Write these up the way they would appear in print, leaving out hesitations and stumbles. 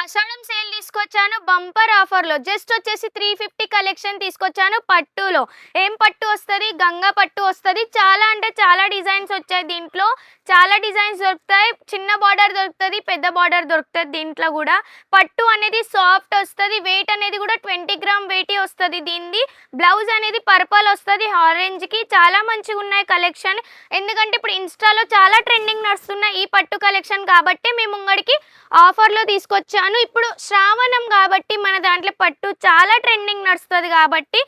ఆషాఢం sale తీసుకొచ్చాను bumper ఆఫర్‌లో. Just వచ్చేసి 350 కలెక్షన్ తీసుకొచ్చాను పట్టులో. ఏం పట్టు వస్తది? గంగా పట్టు వస్తది. చాలా అంటే చాలా డిజైన్స్ వచ్చాయి దీంట్లో. చాలా డిజైన్స్ దొరుకుతాయి. చిన్న బార్డర్ దొరుకుతది. పెద్ద బార్డర్ దొరుకుతది దీంట్లో గూడా. పట్టు అనేది సాఫ్ట్ వస్తది. వెయిట్ అనేది కూడా 20 గ్రామ్ వెయిటే వస్తది దీనిది. బ్లౌజ్ అనేది పర్పల్ వస్తది ఆరెంజ్‌కి. చాలా మంచిగున్నాయి కలెక్షన్. ఎందుకంటే ఇప్పుడు ఇన్‌స్టాలో చాలా ట్రెండింగ్ నడుస్తున్నాయి ఈ పట్టు కలెక్షన్ కాబట్టి మీ ముంగడికి ఆఫర్‌లో తీసుకొచ్చాను. ఇప్పుడు శ్రావణం కాబట్టి మన దాంట్లో పట్టు చాలా ట్రెండింగ్ నడుస్తది కాబట్టి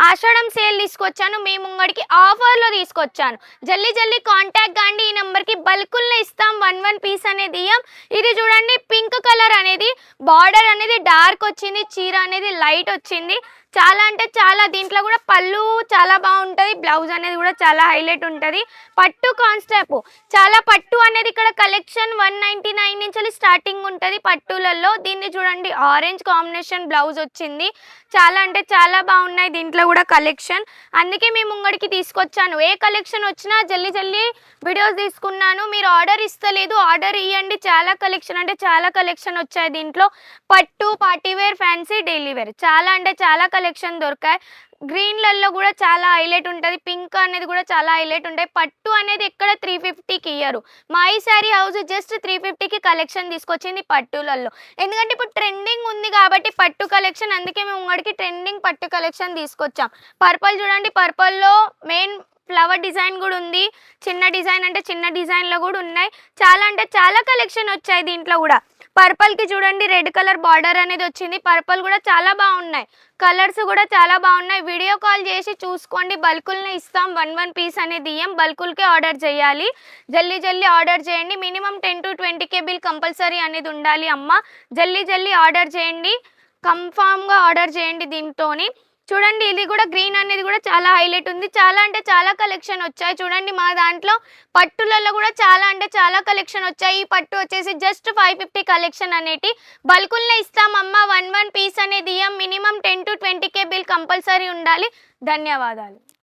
ఆషాఢం సేల్ తీసుకొచ్చాను. మీ ముంగడికి ఆఫర్‌లో తీసుకొచ్చాను. జల్దీ జల్దీ కాంటాక్ట్ కాండి. ఈ నంబర్‌కి బల్కుల్లో ఇస్తాం. 1 పీస్ అనేది ఇయ్యం. ఇది చూడండి పింక్ కలర్ అనేది బార్డర్ అనేది డార్క్ వచ్చింది. చీర అనేది లైట్ వచ్చింది. చాలా అంటే చాలా దీంట్లో కూడా పళ్ళు చాలా బాగుంటుంది. బ్లౌజ్ అనేది కూడా చాలా హైలైట్ ఉంటుంది. పట్టు కాన్సెప్ట్ చాలా పట్టు అనేది ఇక్కడ కలెక్షన్ 199 నుంచి స్టార్టింగ్ ఉంటుంది పట్టులలో. దీన్ని చూడండి ఆరెంజ్ కాంబినేషన్ బ్లౌజ్ వచ్చింది. చాలా అంటే చాలా బాగున్నాయి దీంట్లో కూడా కలెక్షన్. అందుకే మీ ముంగడికి తీసుకొచ్చాను. ఏ కలెక్షన్ వచ్చినా జల్దీ జల్దీ వీడియోస్ తీసుకున్నాను. మీరు ఆర్డర్ ఇస్తలేదు, ఆర్డర్ ఇవ్వండి. చాలా కలెక్షన్ అంటే చాలా కలెక్షన్ వచ్చాయి దీంట్లో. పట్టు పార్టీవేర్ ఫ్యాన్సీ డైలీ వేర్ చాలా అంటే చాలా కలెక్షన్ దొరికాయి. గ్రీన్లలో కూడా చాలా హైలైట్ ఉంటుంది. పింక్ అనేది కూడా చాలా హైలైట్ ఉంటాయి. పట్టు అనేది ఎక్కడ 350కి ఇయ్యరు. మా ఈ శారీ హౌస్ జస్ట్ 350కి కలెక్షన్ తీసుకొచ్చింది పట్టులలో. ఎందుకంటే ఇప్పుడు ట్రెండింగ్ ఉంది కాబట్టి పట్టు కలెక్షన్. అందుకే మేము ముంగడికి ట్రెండింగ్ పట్టు కలెక్షన్ తీసుకొచ్చాం. పర్పల్ చూడండి, పర్పల్లో మెయిన్ ఫ్లవర్ డిజైన్ కూడా ఉంది. చిన్న డిజైన్ అంటే చిన్న డిజైన్లో కూడా ఉన్నాయి. చాలా అంటే చాలా కలెక్షన్ వచ్చాయి దీంట్లో కూడా. పర్పల్కి చూడండి రెడ్ కలర్ బార్డర్ అనేది వచ్చింది. పర్పల్ కూడా చాలా బాగున్నాయి. కలర్స్ కూడా చాలా బాగున్నాయి. వీడియో కాల్ చేసి చూసుకోండి. బల్కుల్ని ఇస్తాం. 1 పీస్ అనేది ఇయ్యం. బల్కుల్కే ఆర్డర్ చేయాలి. జల్దీ జల్దీ ఆర్డర్ చేయండి. Minimum 10 to 20K bill compulsory అనేది ఉండాలి అమ్మ. జల్దీ జల్దీ ఆర్డర్ చేయండి. కన్ఫామ్గా ఆర్డర్ చేయండి దీంతోని. చూడండి ఇది కూడా గ్రీన్ అనేది కూడా చాలా హైలైట్ ఉంది. చాలా అంటే చాలా కలెక్షన్ వచ్చాయి. చూడండి మా దాంట్లో పట్టులలో కూడా చాలా అంటే చాలా కలెక్షన్ వచ్చాయి. ఈ పట్టు వచ్చేసి జస్ట్ 550 కలెక్షన్ అనేటి బల్కుల్నే ఇస్తామమ్మ. 1 పీస్ అనేది ఇయ్యం. Minimum 10 to 20K bill compulsory ఉండాలి. ధన్యవాదాలు.